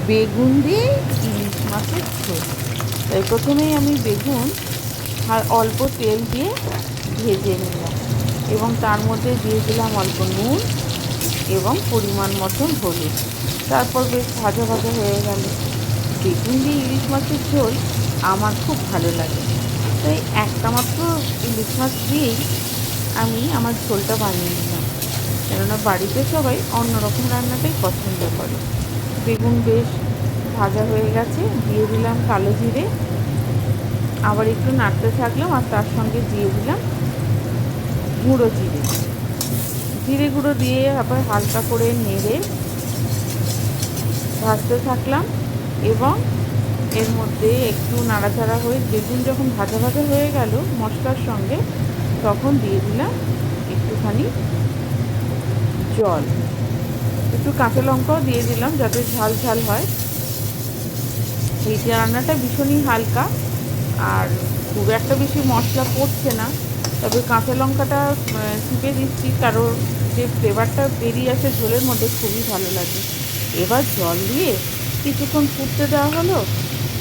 বেগুন দিয়ে ইলিশ মাছের ঝোল। তাই প্রথমেই আমি বেগুন আর অল্প তেল দিয়ে ভেজে নিলাম এবং তার মধ্যে দিয়ে দিলাম অল্প নুন এবং পরিমাণ মতন হলুদ। তারপর বেশ ভাজা ভাজা হয়ে গেল। বেগুন দিয়ে ইলিশ মাছের ঝোল আমার খুব ভালো লাগে, তাই একটা মাত্র ইলিশ মাছ দিয়েই আমি আমার ঝোলটা বানিয়ে নিলাম। কেননা বাড়িতে সবাই অন্যরকম রান্নাটাই পছন্দ করে। বেগুন বেশ ভাজা হয়ে গেছে, দিয়ে দিলাম কালো জিরে, আবার একটু নাড়তে থাকলাম আর তার সঙ্গে দিয়ে দিলাম গুঁড়ো জিরে। জিরে গুঁড়ো দিয়ে আবার হালকা করে নেড়ে ভাজতে থাকলাম এবং এর মধ্যে একটু নাড়াচাড়া হয়ে বেগুন যখন ভাজা ভাজা হয়ে গেল মশলার সঙ্গে, তখন দিয়ে দিলাম একটুখানি জল, একটু কাঁচা লঙ্কাও দিয়ে দিলাম যাতে ঝাল ঝাল হয়। এই রান্নাটা ভীষণই হালকা আর খুব একটা বেশি মশলা পড়ছে না, তবে কাঁচা লঙ্কাটা চিপে দিচ্ছি কারণ যে ফ্লেভারটা বেরিয়ে আসে ঝোলের মধ্যে খুবই ভালো লাগে। এবার জল দিয়ে কিছুক্ষণ ফুটতে দেওয়া হলো।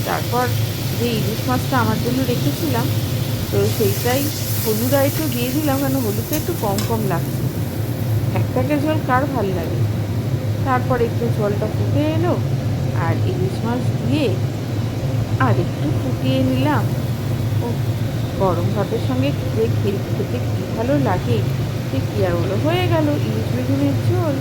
তারপর যে ইলিশ মাছটা আমার জন্য রেখেছিলাম, তো সেইটাই হলুদ আর একটু দিয়ে দিলাম, কেন হলুদটা একটু কম কম লাগছে। থ্যাকথ্যাকে ঝোল কার ভাল লাগে। তারপর একটু ঝোলটা ফুটে এলো আর ইলিশ মাছ দিয়ে আর একটু ফুটিয়ে নিলাম। ও, গরম ভাতের সঙ্গে যে খেতে কী ভালো লাগে, সে কী আর হলো, হয়ে গেল ইলিশ বেগুনের ঝোল।